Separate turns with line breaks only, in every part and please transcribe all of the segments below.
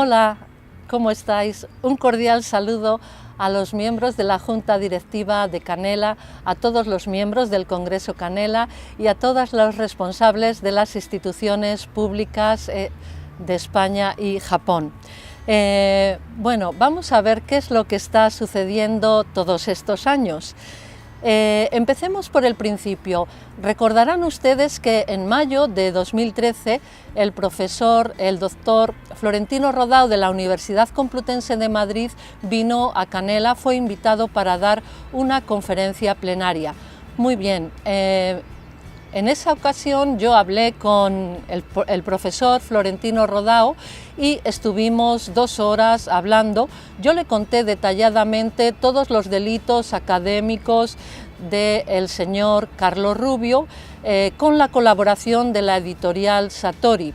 Hola, ¿cómo estáis? Un cordial saludo a los miembros de la Junta Directiva de Canela, a todos los miembros del Congreso Canela y a todos los responsables de las instituciones públicas de España y Japón. Bueno, vamos a ver qué es lo que está sucediendo todos estos años. Empecemos por el principio. Recordarán ustedes que en mayo de 2013 el doctor Florentino Rodao de la Universidad Complutense de Madrid vino a Canela, fue invitado para dar una conferencia plenaria. Muy bien, en esa ocasión yo hablé con el profesor Florentino Rodao y estuvimos 2 horas hablando. Yo le conté detalladamente todos los delitos académicos del señor Carlos Rubio con la colaboración de la editorial Satori.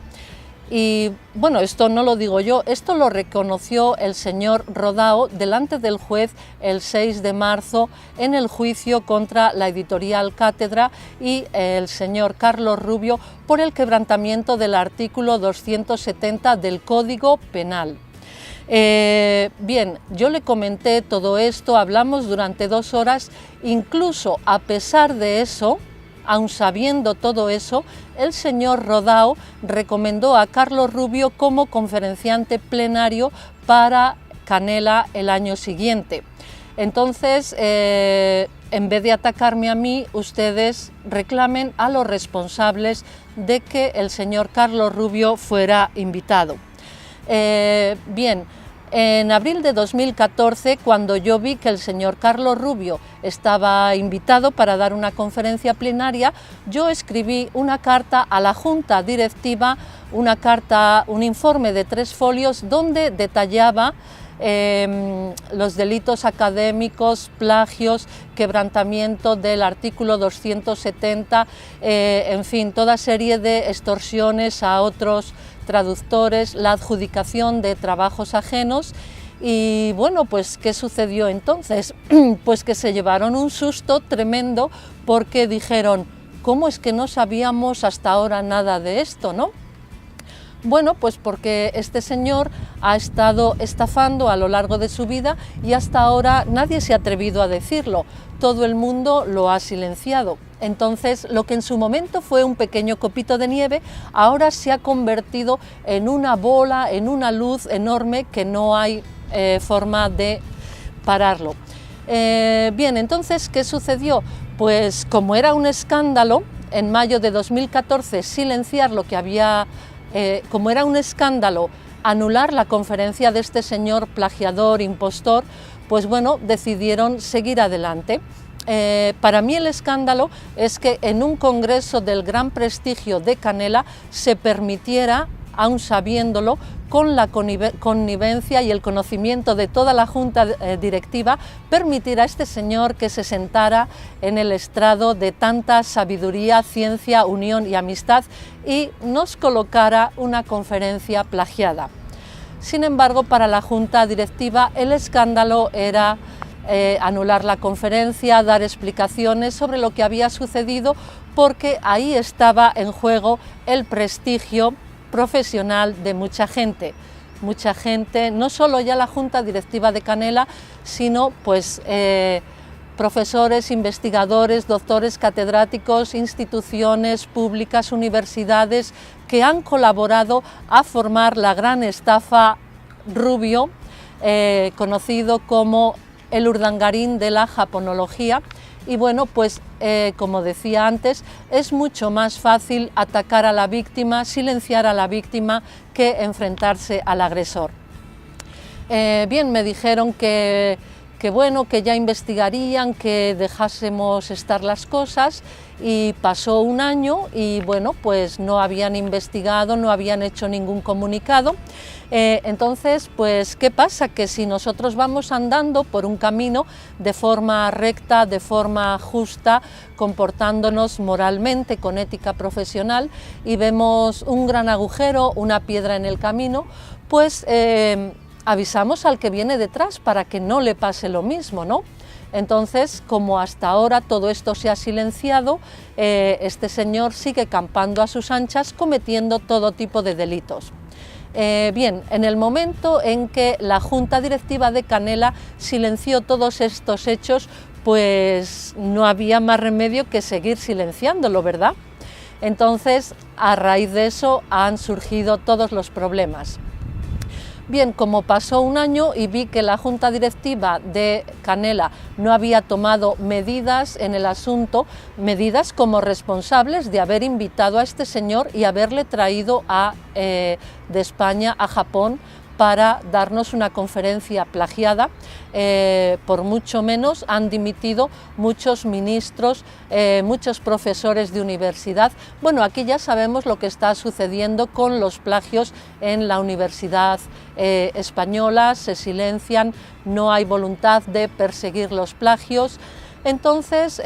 Y bueno, esto no lo digo yo, esto lo reconoció el señor Rodao delante del juez el 6 de marzo en el juicio contra la editorial Cátedra y el señor Carlos Rubio por el quebrantamiento del artículo 270 del Código Penal. Bien, yo le comenté todo esto, hablamos durante 2 horas, incluso a pesar de eso, aun sabiendo todo eso, el señor Rodao recomendó a Carlos Rubio como conferenciante plenario para Canela el año siguiente. Entonces, en vez de atacarme a mí, ustedes reclamen a los responsables de que el señor Carlos Rubio fuera invitado. Bien, en abril de 2014, cuando yo vi que el señor Carlos Rubio estaba invitado para dar una conferencia plenaria, yo escribí una carta a la Junta Directiva, un informe de 3 folios donde detallaba los delitos académicos, plagios, quebrantamiento del artículo 270, en fin, toda serie de extorsiones a otros traductores, la adjudicación de trabajos ajenos. Y bueno, pues ¿qué sucedió entonces? Pues que se llevaron un susto tremendo porque dijeron, ¿cómo es que no sabíamos hasta ahora nada de esto, no? Bueno, pues porque este señor ha estado estafando a lo largo de su vida y hasta ahora nadie se ha atrevido a decirlo, todo el mundo lo ha silenciado. Entonces, lo que en su momento fue un pequeño copito de nieve, ahora se ha convertido en una bola, en una luz enorme que no hay forma de pararlo. Bien, entonces, ¿qué sucedió? Pues como era un escándalo, en mayo de 2014 silenciar lo que había... como era un escándalo anular la conferencia de este señor plagiador, impostor, pues bueno, decidieron seguir adelante. Para mí el escándalo es que en un congreso del gran prestigio de Canela se permitiera, aun sabiéndolo, con la connivencia y el conocimiento de toda la Junta Directiva, permitir a este señor que se sentara en el estrado de tanta sabiduría, ciencia, unión y amistad y nos colocara una conferencia plagiada. Sin embargo, para la Junta Directiva el escándalo era anular la conferencia, dar explicaciones sobre lo que había sucedido, porque ahí estaba en juego el prestigio profesional de mucha gente, no solo ya la Junta Directiva de Canela, sino pues profesores, investigadores, doctores, catedráticos, instituciones públicas, universidades que han colaborado a formar la gran estafa Rubio, conocido como el Urdangarín de la japonología. Y bueno, pues como decía antes, es mucho más fácil atacar a la víctima, silenciar a la víctima, que enfrentarse al agresor. Bien, me dijeron que bueno, que ya investigarían, que dejásemos estar las cosas, y pasó un año y bueno, pues no habían investigado, no habían hecho ningún comunicado. Entonces, pues, ¿qué pasa? Que si nosotros vamos andando por un camino de forma recta, de forma justa, comportándonos moralmente, con ética profesional, y vemos un gran agujero, una piedra en el camino, pues avisamos al que viene detrás para que no le pase lo mismo, ¿no? Entonces, como hasta ahora todo esto se ha silenciado, este señor sigue campando a sus anchas, cometiendo todo tipo de delitos. Bien, en el momento en que la Junta Directiva de Canela silenció todos estos hechos, pues no había más remedio que seguir silenciándolo, ¿verdad? Entonces, a raíz de eso han surgido todos los problemas. Bien, como pasó un año y vi que la Junta Directiva de Canela no había tomado medidas en el asunto, medidas como responsables de haber invitado a este señor y haberle traído de España a Japón para darnos una conferencia plagiada, por mucho menos han dimitido muchos ministros, muchos profesores de universidad. Bueno, aquí ya sabemos lo que está sucediendo con los plagios en la universidad española, se silencian, no hay voluntad de perseguir los plagios. Entonces,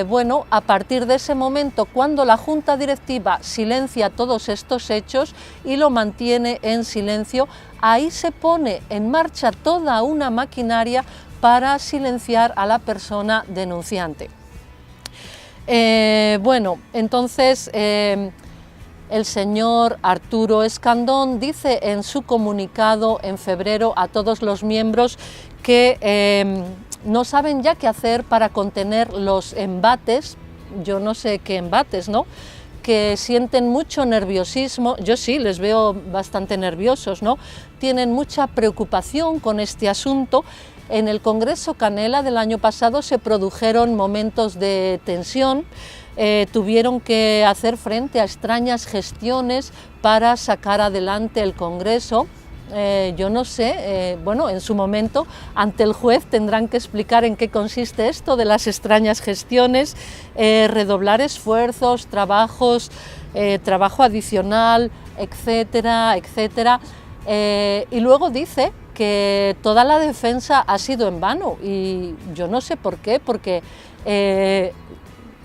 bueno, a partir de ese momento, cuando la Junta Directiva silencia todos estos hechos y lo mantiene en silencio, ahí se pone en marcha toda una maquinaria para silenciar a la persona denunciante. Bueno, entonces el señor Arturo Escandón dice en su comunicado en febrero a todos los miembros que no saben ya qué hacer para contener los embates, yo no sé qué embates, ¿no?, que sienten mucho nerviosismo, yo sí, les veo bastante nerviosos, ¿no?, tienen mucha preocupación con este asunto. En el Congreso Canela del año pasado se produjeron momentos de tensión, tuvieron que hacer frente a extrañas gestiones para sacar adelante el Congreso. Yo no sé, bueno, en su momento ante el juez tendrán que explicar en qué consiste esto de las extrañas gestiones, redoblar esfuerzos, trabajo adicional, etcétera, etcétera. Y luego dice que toda la defensa ha sido en vano y yo no sé por qué, porque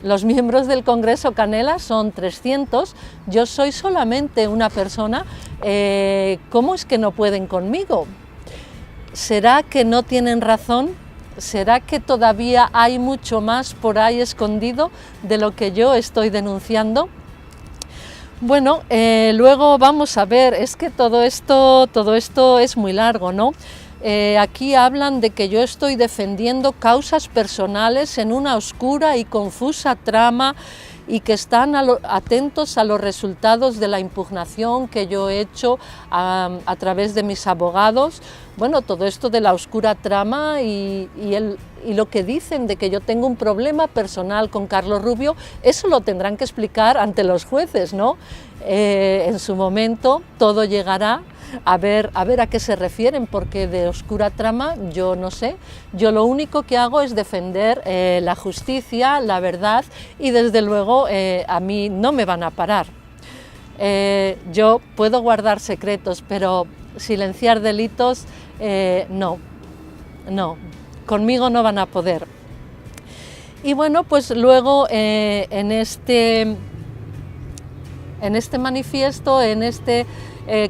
los miembros del Congreso Canela son 300, yo soy solamente una persona, ¿cómo es que no pueden conmigo? ¿Será que no tienen razón? ¿Será que todavía hay mucho más por ahí escondido de lo que yo estoy denunciando? Bueno, luego vamos a ver, es que todo esto es muy largo, ¿no? Aquí hablan de que yo estoy defendiendo causas personales en una oscura y confusa trama y que están atentos a los resultados de la impugnación que yo he hecho a través de mis abogados. Bueno, todo esto de la oscura trama y lo que dicen de que yo tengo un problema personal con Carlos Rubio, eso lo tendrán que explicar ante los jueces, ¿no? En su momento todo llegará. A ver a qué se refieren, porque de oscura trama yo no sé. Yo lo único que hago es defender la justicia, la verdad, y desde luego a mí no me van a parar. Yo puedo guardar secretos, pero silenciar delitos, no, conmigo no van a poder. Y bueno, pues luego en este manifiesto, en este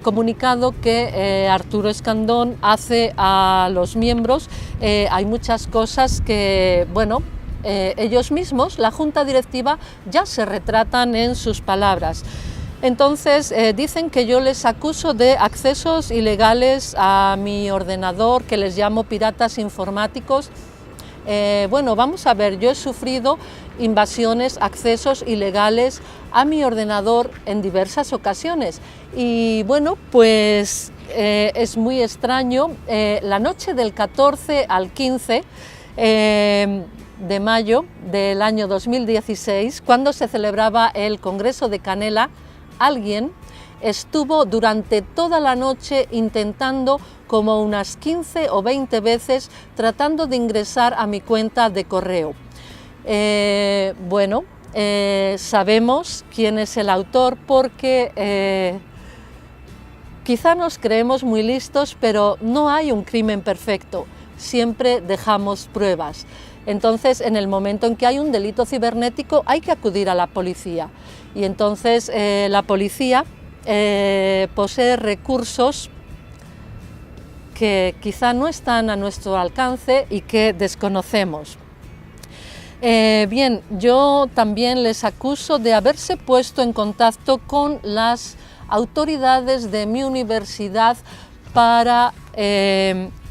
comunicado que Arturo Escandón hace a los miembros, hay muchas cosas que, bueno, ellos mismos, la Junta Directiva, ya se retratan en sus palabras. Entonces dicen que yo les acuso de accesos ilegales a mi ordenador, que les llamo piratas informáticos. Bueno, vamos a ver, yo he sufrido invasiones, accesos ilegales a mi ordenador en diversas ocasiones y bueno, pues es muy extraño. La noche del 14 al 15 de mayo del año 2016, cuando se celebraba el Congreso de Canela, alguien estuvo durante toda la noche intentando, como unas 15 o 20 veces, tratando de ingresar a mi cuenta de correo. Bueno, sabemos quién es el autor porque quizá nos creemos muy listos, pero no hay un crimen perfecto, siempre dejamos pruebas. Entonces, en el momento en que hay un delito cibernético, hay que acudir a la policía. Y entonces la policía posee recursos que quizá no están a nuestro alcance y que desconocemos. Bien, yo también les acuso de haberse puesto en contacto con las autoridades de mi universidad para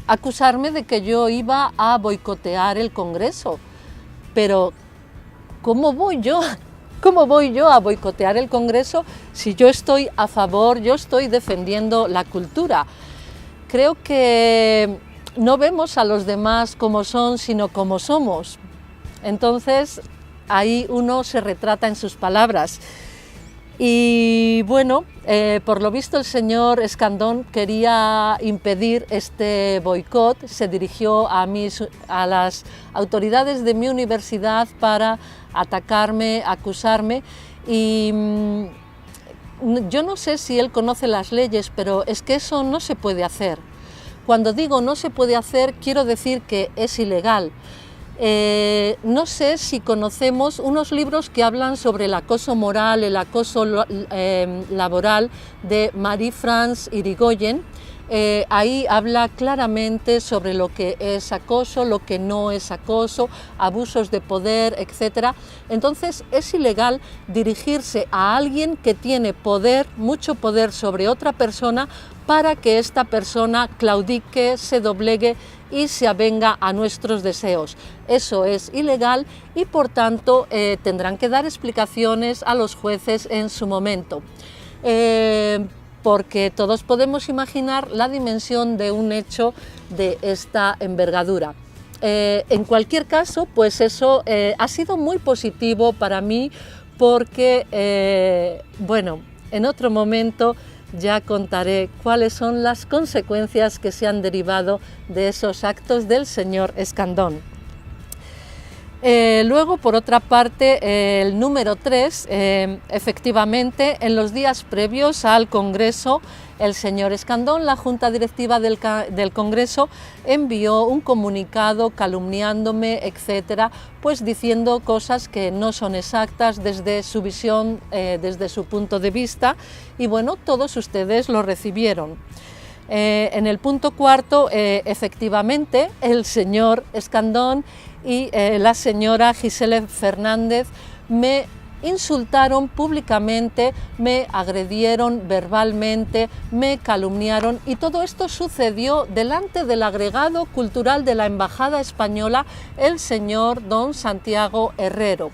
acusarme de que yo iba a boicotear el Congreso. Pero, ¿cómo voy yo a boicotear el Congreso si yo estoy a favor, yo estoy defendiendo la cultura? Creo que no vemos a los demás como son, sino como somos. Entonces, ahí uno se retrata en sus palabras. Y bueno, por lo visto el señor Escandón quería impedir este boicot, se dirigió a las autoridades de mi universidad para atacarme, acusarme, y yo no sé si él conoce las leyes, pero es que eso no se puede hacer. Cuando digo no se puede hacer, quiero decir que es ilegal. No sé si conocemos unos libros que hablan sobre el acoso moral, el acoso laboral de Marie-France Irigoyen. Ahí habla claramente sobre lo que es acoso, lo que no es acoso, abusos de poder, etc. Entonces es ilegal dirigirse a alguien que tiene poder, mucho poder sobre otra persona, para que esta persona claudique, se doblegue y se avenga a nuestros deseos. Eso es ilegal y por tanto tendrán que dar explicaciones a los jueces en su momento. Porque todos podemos imaginar la dimensión de un hecho de esta envergadura. En cualquier caso, pues eso ha sido muy positivo para mí porque, bueno, en otro momento ya contaré cuáles son las consecuencias que se han derivado de esos actos del señor Escandón. Luego, por otra parte, el número 3, efectivamente, en los días previos al Congreso, el señor Escandón, la Junta Directiva del Congreso, envió un comunicado calumniándome, etcétera, pues diciendo cosas que no son exactas desde su visión, desde su punto de vista, y bueno, todos ustedes lo recibieron. En el punto 4, efectivamente, el señor Escandón y la señora Gisela Fernández me insultaron públicamente, me agredieron verbalmente, me calumniaron, y todo esto sucedió delante del agregado cultural de la Embajada Española, el señor don Santiago Herrero.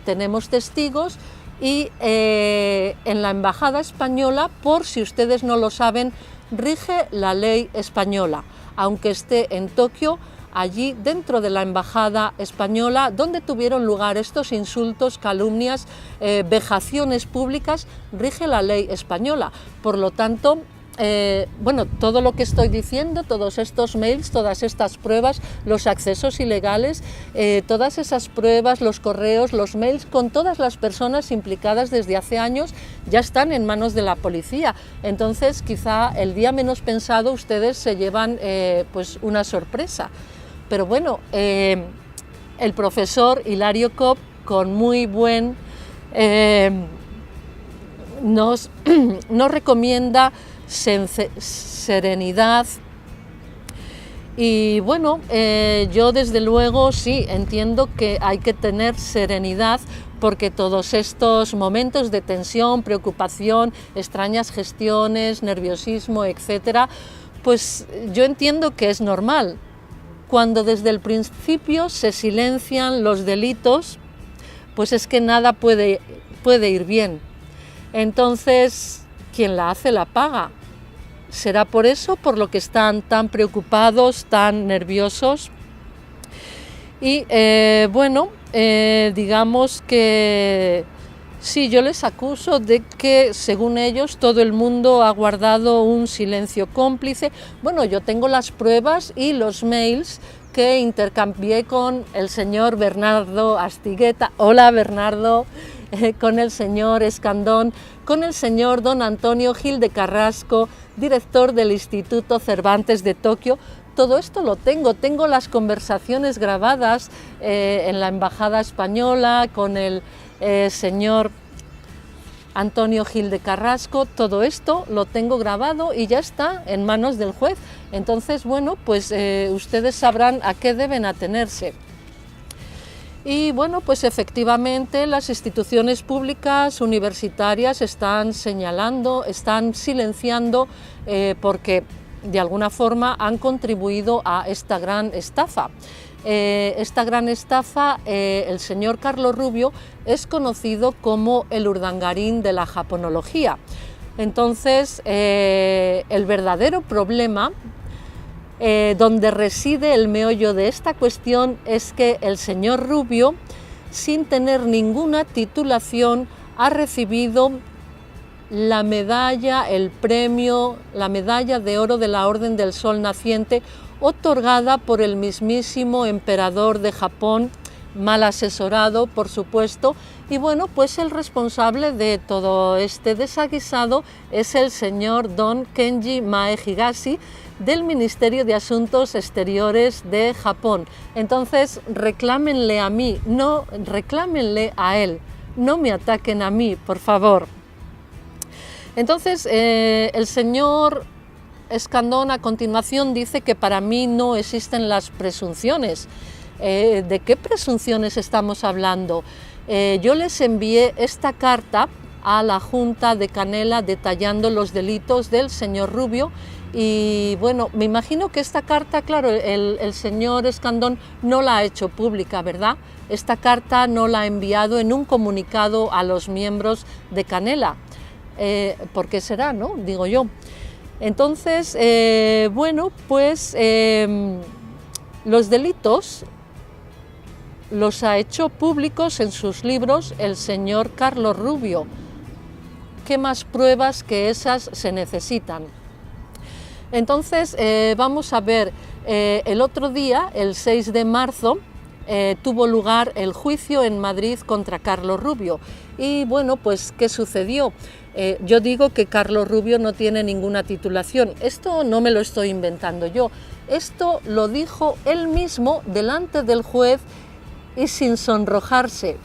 Tenemos testigos y en la Embajada Española, por si ustedes no lo saben, rige la ley española, aunque esté en Tokio. Allí dentro de la Embajada Española, donde tuvieron lugar estos insultos, calumnias, vejaciones públicas, rige la ley española. Por lo tanto, bueno, todo lo que estoy diciendo, todos estos mails, todas estas pruebas, los accesos ilegales, todas esas pruebas, los correos, los mails, con todas las personas implicadas desde hace años, ya están en manos de la policía. Entonces, quizá el día menos pensado ustedes se llevan pues una sorpresa. Pero bueno, el profesor Hilario Cobb, con muy buen, nos recomienda serenidad. Y bueno, yo desde luego sí entiendo que hay que tener serenidad, porque todos estos momentos de tensión, preocupación, extrañas gestiones, nerviosismo, etcétera, pues yo entiendo que es normal. Cuando desde el principio se silencian los delitos, pues es que nada puede ir bien. Entonces, quien la hace la paga. ¿Será por eso por lo que están tan preocupados, tan nerviosos? Y bueno, digamos que sí, yo les acuso de que, según ellos, todo el mundo ha guardado un silencio cómplice. Bueno, yo tengo las pruebas y los mails que intercambié con el señor Bernardo Astigueta. Hola, Bernardo. Con el señor Escandón, con el señor don Antonio Gil de Carrasco, director del Instituto Cervantes de Tokio. Todo esto lo tengo las conversaciones grabadas en la Embajada Española con el señor Antonio Gil de Carrasco. Todo esto lo tengo grabado y ya está en manos del juez. Entonces, bueno, pues ustedes sabrán a qué deben atenerse. Y bueno, pues efectivamente las instituciones públicas universitarias están señalando, están silenciando porque de alguna forma han contribuido a esta gran estafa. El señor Carlos Rubio es conocido como el Urdangarín de la japonología. Entonces, el verdadero problema donde reside el meollo de esta cuestión es que el señor Rubio, sin tener ninguna titulación, ha recibido la medalla, el premio, la medalla de oro de la Orden del Sol Naciente, otorgada por el mismísimo emperador de Japón, mal asesorado, por supuesto, y bueno, pues el responsable de todo este desaguisado es el señor Don Kenji Mae Higashi, del Ministerio de Asuntos Exteriores de Japón. Entonces, reclámenle a mí, no reclámenle a él, no me ataquen a mí, por favor. Entonces, el señor Escandón a continuación dice que para mí no existen las presunciones. ¿De qué presunciones estamos hablando? Yo les envié esta carta a la Junta de Canela detallando los delitos del señor Rubio y bueno, me imagino que esta carta, claro, el señor Escandón no la ha hecho pública, ¿verdad? Esta carta no la ha enviado en un comunicado a los miembros de Canela. ¿Por qué será, no? Digo yo. Entonces, bueno, pues los delitos los ha hecho públicos en sus libros el señor Carlos Rubio. ¿Qué más pruebas que esas se necesitan? Entonces, vamos a ver, el otro día, el 6 de marzo, tuvo lugar el juicio en Madrid contra Carlos Rubio. Y bueno, pues, ¿qué sucedió? Yo digo que Carlos Rubio no tiene ninguna titulación. Esto no me lo estoy inventando yo. Esto lo dijo él mismo delante del juez y sin sonrojarse.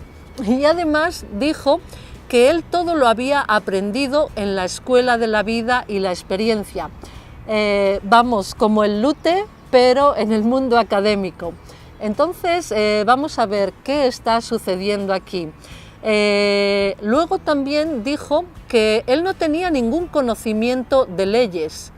Y además dijo que él todo lo había aprendido en la escuela de la vida y la experiencia. Vamos, como el Lute, pero en el mundo académico. Entonces, vamos a ver qué está sucediendo aquí. Luego también dijo que él no tenía ningún conocimiento de leyes.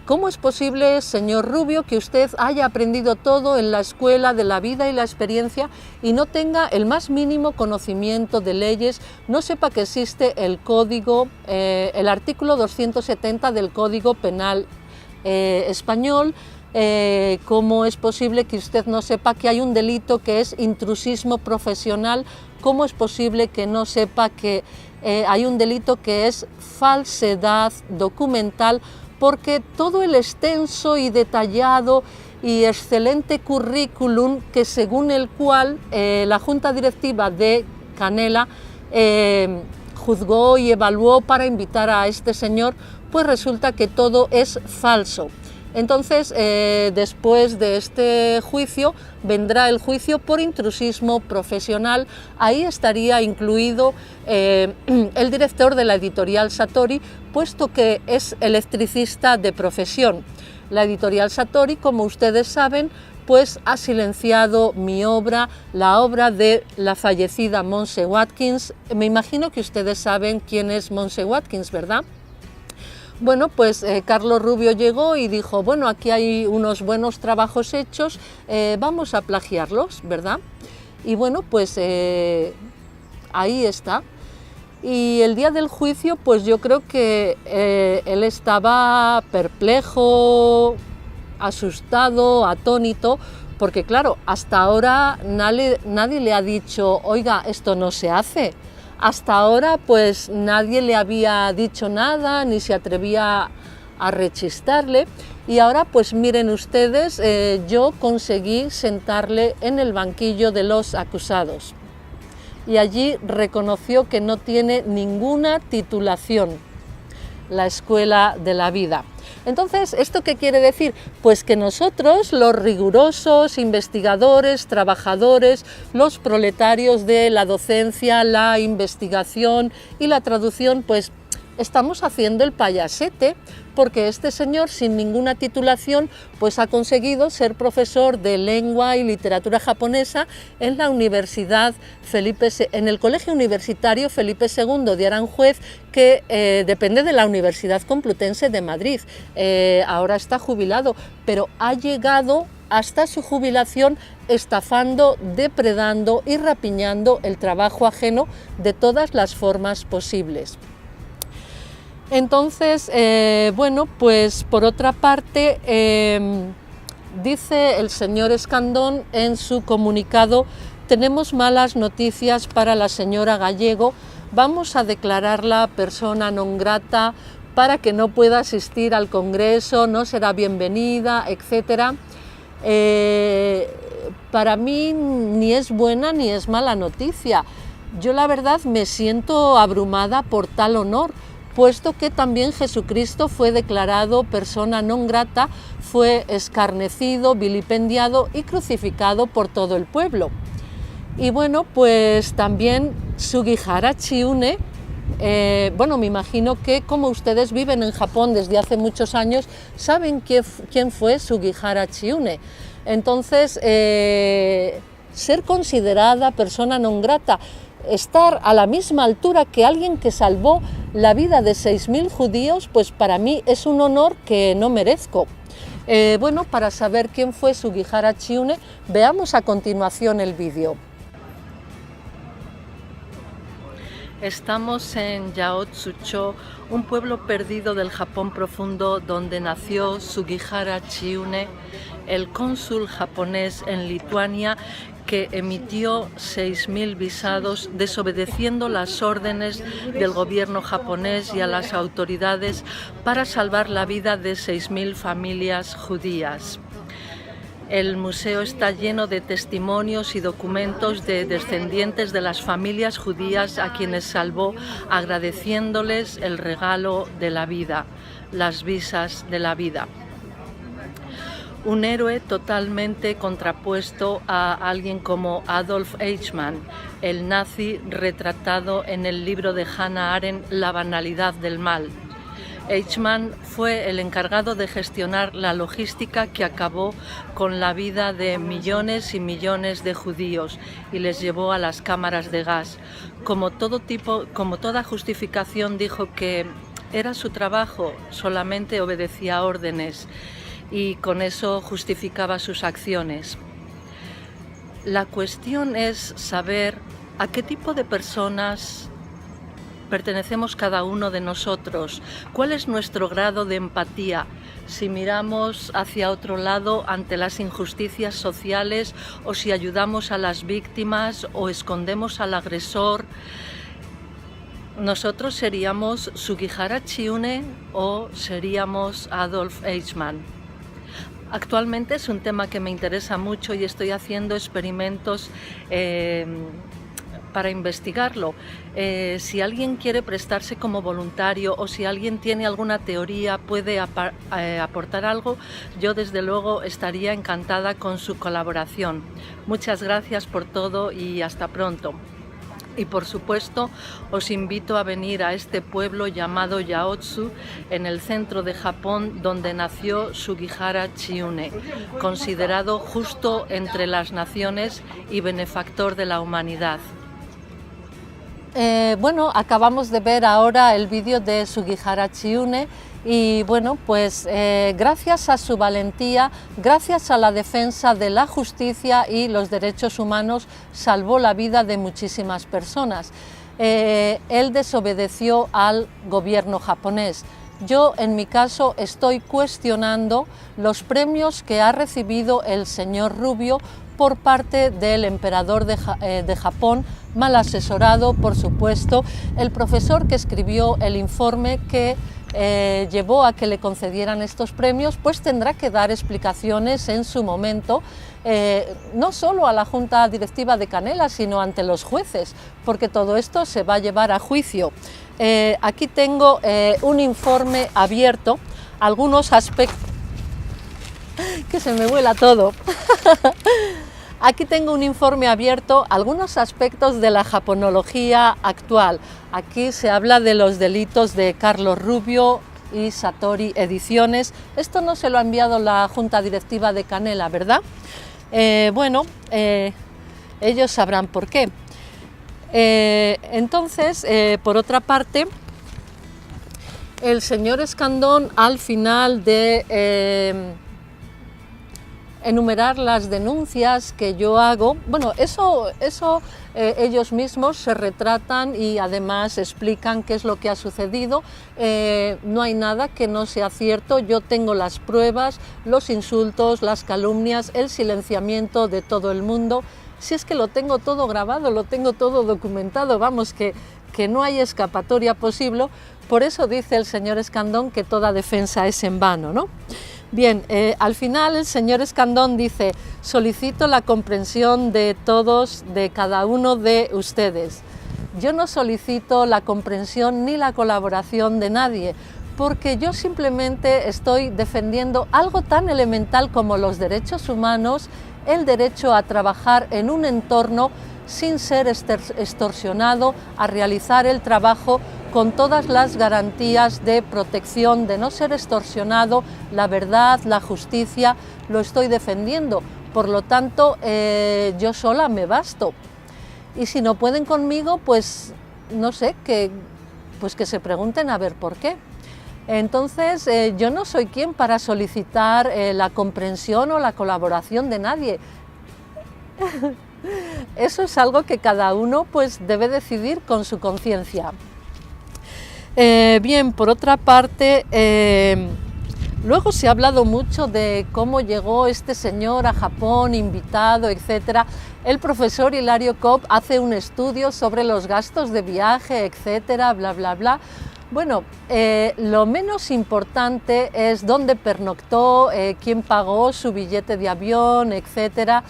¿Cómo es posible, señor Rubio, que usted haya aprendido todo en la escuela de la vida y la experiencia y no tenga el más mínimo conocimiento de leyes, no sepa que existe el código, el artículo 270 del Código Penal español? ¿Cómo es posible que usted no sepa que hay un delito que es intrusismo profesional? ¿Cómo es posible que no sepa que hay un delito que es falsedad documental? Porque todo el extenso y detallado y excelente currículum que según el cual la Junta Directiva de Canela juzgó y evaluó para invitar a este señor, pues resulta que todo es falso. Entonces, después de este juicio, vendrá el juicio por intrusismo profesional. Ahí estaría incluido el director de la editorial Satori, puesto que es electricista de profesión. La editorial Satori, como ustedes saben, pues ha silenciado mi obra, la obra de la fallecida Monse Watkins. Me imagino que ustedes saben quién es Monse Watkins, ¿verdad? Bueno, pues Carlos Rubio llegó y dijo, bueno, aquí hay unos buenos trabajos hechos, vamos a plagiarlos, ¿verdad? Y bueno, pues ahí está. Y el día del juicio, pues yo creo que él estaba perplejo, asustado, atónito, porque claro, hasta ahora nadie le ha dicho, oiga, esto no se hace. Hasta ahora pues nadie le había dicho nada, ni se atrevía a rechistarle, y ahora pues miren ustedes, yo conseguí sentarle en el banquillo de los acusados y allí reconoció que no tiene ninguna titulación, la escuela de la vida. Entonces, ¿esto qué quiere decir? Pues que nosotros, los rigurosos investigadores, trabajadores, los proletarios de la docencia, la investigación y la traducción, pues estamos haciendo el payasete, porque este señor, sin ninguna titulación, pues ha conseguido ser profesor de lengua y literatura japonesa en la Universidad en el Colegio Universitario Felipe II de Aranjuez, que depende de la Universidad Complutense de Madrid. Ahora está jubilado, pero ha llegado hasta su jubilación estafando, depredando y rapiñando el trabajo ajeno de todas las formas posibles. Entonces, bueno, pues por otra parte, dice el señor Escandón en su comunicado: tenemos malas noticias para la señora Gallego, vamos a declararla persona non grata para que no pueda asistir al Congreso, no será bienvenida, etc. Para mí ni es buena ni es mala noticia. Yo la verdad me siento abrumada por tal honor, puesto que también Jesucristo fue declarado persona non grata, fue escarnecido, vilipendiado y crucificado por todo el pueblo. Y bueno, pues también Sugihara Chiune, bueno, me imagino que como ustedes viven en Japón desde hace muchos años, saben quién fue Sugihara Chiune. Entonces, ser considerada persona non grata, estar a la misma altura que alguien que salvó la vida de 6.000 judíos, pues para mí es un honor que no merezco. Bueno, para saber quién fue Sugihara Chiune, veamos a continuación el vídeo. Estamos en Yaotsucho, un pueblo perdido del Japón profundo donde nació Sugihara Chiune, el cónsul japonés en Lituania que emitió 6.000 visados desobedeciendo las órdenes del gobierno japonés y a las autoridades para salvar la vida de 6.000 familias judías. El museo está lleno de testimonios y documentos de descendientes de las familias judías a quienes salvó, agradeciéndoles el regalo de la vida, las visas de la vida. Un héroe totalmente contrapuesto a alguien como Adolf Eichmann, el nazi retratado en el libro de Hannah Arendt, La banalidad del mal. Eichmann fue el encargado de gestionar la logística que acabó con la vida de millones y millones de judíos y les llevó a las cámaras de gas. Como toda justificación, dijo que era su trabajo, solamente obedecía órdenes y con eso justificaba sus acciones. La cuestión es saber a qué tipo de personas pertenecemos cada uno de nosotros, cuál es nuestro grado de empatía, si miramos hacia otro lado ante las injusticias sociales o si ayudamos a las víctimas o escondemos al agresor. ¿Nosotros seríamos Sugihara Chiune o seríamos Adolf Eichmann? Actualmente es un tema que me interesa mucho y estoy haciendo experimentos para investigarlo. Si alguien quiere prestarse como voluntario o si alguien tiene alguna teoría, puede aportar algo, yo desde luego estaría encantada con su colaboración. Muchas gracias por todo y hasta pronto. Y por supuesto os invito a venir a este pueblo llamado Yaotsu, en el centro de Japón, donde nació Sugihara Chiune, considerado justo entre las naciones y benefactor de la humanidad. Bueno, acabamos de ver ahora el vídeo de Sugihara Chiune y bueno, pues gracias a su valentía, gracias a la defensa de la justicia y los derechos humanos, salvó la vida de muchísimas personas. Él desobedeció al gobierno japonés. Yo, en mi caso, estoy cuestionando los premios que ha recibido el señor Rubio por parte del emperador de Japón, mal asesorado, por supuesto. El profesor que escribió el informe que llevó a que le concedieran estos premios, pues tendrá que dar explicaciones en su momento, no solo a la Junta Directiva de Canela, sino ante los jueces, porque todo esto se va a llevar a juicio. Aquí tengo un informe abierto, algunos aspectos... que se me vuela todo. Aquí tengo un informe abierto, algunos aspectos de la japonología actual. Aquí se habla de los delitos de Carlos Rubio y Satori Ediciones. Esto no se lo ha enviado la Junta Directiva de Canela, ¿verdad? Ellos sabrán por qué. Entonces, por otra parte, el señor Escandón, al final de enumerar las denuncias que yo hago, bueno, eso ellos mismos se retratan y además explican qué es lo que ha sucedido. No hay nada que no sea cierto, yo tengo las pruebas, los insultos, las calumnias, el silenciamiento de todo el mundo. Si es que lo tengo todo grabado, lo tengo todo documentado, vamos, que no hay escapatoria posible. Por eso dice el señor Escandón que toda defensa es en vano, ¿no? Bien, al final el señor Escandón dice: solicito la comprensión de todos, de cada uno de ustedes. Yo no solicito la comprensión ni la colaboración de nadie, porque yo simplemente estoy defendiendo algo tan elemental como los derechos humanos, el derecho a trabajar en un entorno sin ser extorsionado, a realizar el trabajo con todas las garantías de protección, de no ser extorsionado, la verdad, la justicia, lo estoy defendiendo. Por lo tanto, yo sola me basto. Y si no pueden conmigo, pues no sé, que se pregunten a ver por qué. Entonces, yo no soy quien para solicitar la comprensión o la colaboración de nadie. Eso es algo que cada uno pues debe decidir con su conciencia. Bien, por otra parte, luego se ha hablado mucho de cómo llegó este señor a Japón, invitado, etc. El profesor Hilario Cobb hace un estudio sobre los gastos de viaje, etc., bla, bla, bla. Bueno, lo menos importante es dónde pernoctó, quién pagó su billete de avión, etc.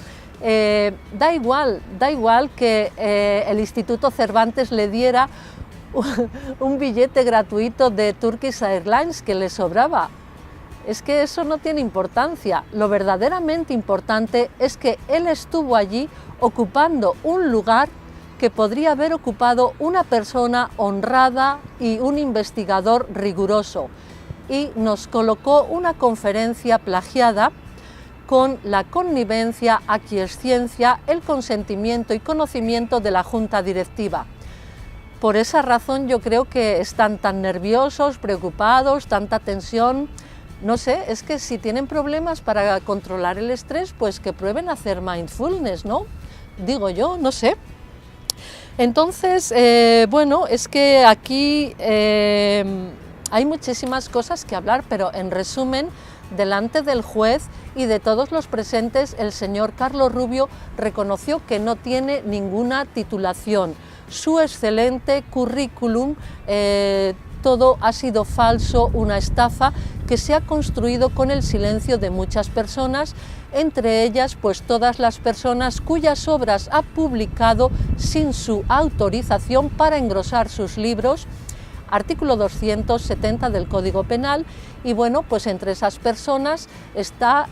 Da igual que el Instituto Cervantes le diera un billete gratuito de Turkish Airlines que le sobraba. Es que eso no tiene importancia. Lo verdaderamente importante es que él estuvo allí ocupando un lugar que podría haber ocupado una persona honrada y un investigador riguroso, y nos colocó una conferencia plagiada con la connivencia, aquiescencia, el consentimiento y conocimiento de la Junta Directiva. Por esa razón yo creo que están tan nerviosos, preocupados, tanta tensión. No sé, es que si tienen problemas para controlar el estrés, pues que prueben a hacer mindfulness, ¿no? Digo yo, no sé. Entonces, bueno, es que aquí hay muchísimas cosas que hablar, pero en resumen, delante del juez y de todos los presentes, el señor Carlos Rubio reconoció que no tiene ninguna titulación. Su excelente currículum, todo ha sido falso, una estafa que se ha construido con el silencio de muchas personas, entre ellas pues todas las personas cuyas obras ha publicado sin su autorización para engrosar sus libros, artículo 270 del Código Penal. Y bueno, pues entre esas personas está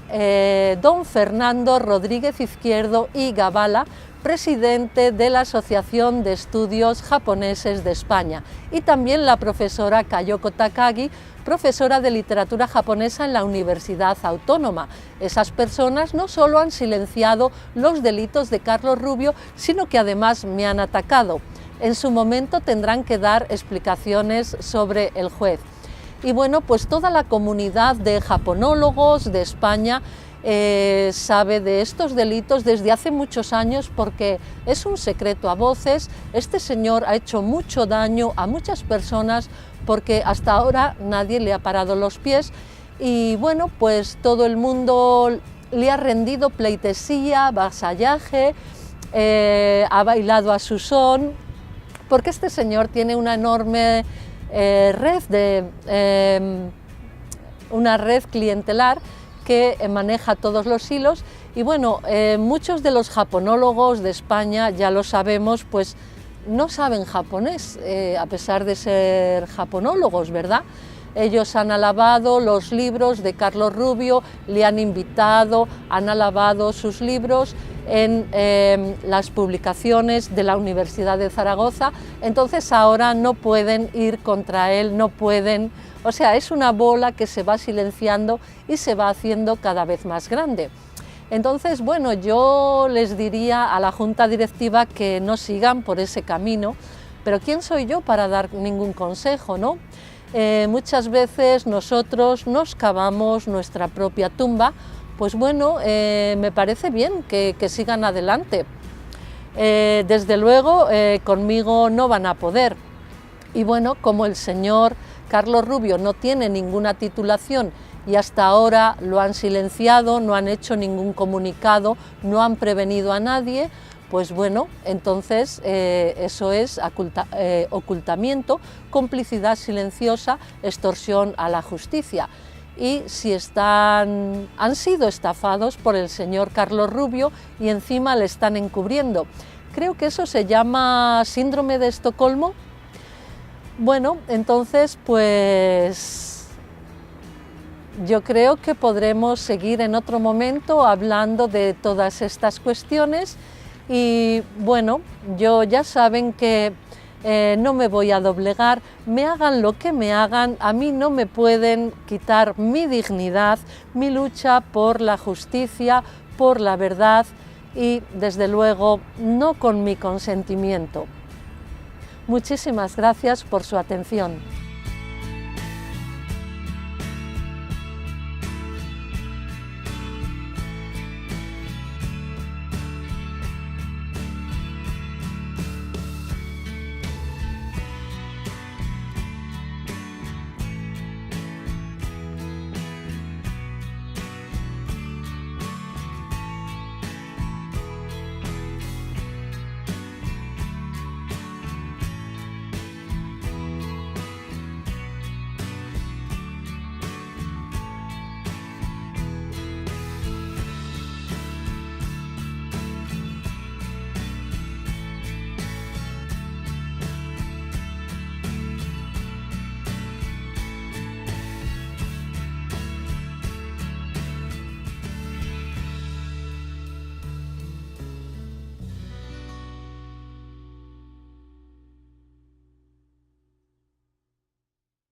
don Fernando Rodríguez Izquierdo y Gabala, presidente de la Asociación de Estudios Japoneses de España, y también la profesora Kayoko Takagi, profesora de literatura japonesa en la Universidad Autónoma. Esas personas no solo han silenciado los delitos de Carlos Rubio, sino que además me han atacado. En su momento tendrán que dar explicaciones sobre el juez. Y bueno, pues toda la comunidad de japonólogos de España sabe de estos delitos desde hace muchos años, porque es un secreto a voces. Este señor ha hecho mucho daño a muchas personas porque hasta ahora nadie le ha parado los pies, y bueno, pues todo el mundo le ha rendido pleitesía, vasallaje, ha bailado a su son, porque este señor tiene una enorme una red clientelar que maneja todos los hilos. Y bueno, muchos de los japonólogos de España, ya lo sabemos, pues no saben japonés, a pesar de ser japonólogos, ¿verdad? Ellos han alabado los libros de Carlos Rubio, le han invitado, han alabado sus libros, en las publicaciones de la Universidad de Zaragoza, entonces ahora no pueden ir contra él, no pueden, o sea, es una bola que se va silenciando y se va haciendo cada vez más grande. Entonces, bueno, yo les diría a la Junta Directiva que no sigan por ese camino, pero ¿quién soy yo para dar ningún consejo, no? Muchas veces nosotros nos cavamos nuestra propia tumba, pues bueno, me parece bien que sigan adelante. Desde luego, conmigo no van a poder. Y bueno, como el señor Carlos Rubio no tiene ninguna titulación y hasta ahora lo han silenciado, no han hecho ningún comunicado, no han prevenido a nadie, pues bueno, entonces eso es ocultamiento, complicidad silenciosa, extorsión a la justicia. Y si han sido estafados por el señor Carlos Rubio y encima le están encubriendo. Creo que eso se llama síndrome de Estocolmo. Bueno, entonces pues yo creo que podremos seguir en otro momento hablando de todas estas cuestiones y bueno, ya saben que no me voy a doblegar, me hagan lo que me hagan, a mí no me pueden quitar mi dignidad, mi lucha por la justicia, por la verdad y desde luego no con mi consentimiento. Muchísimas gracias por su atención.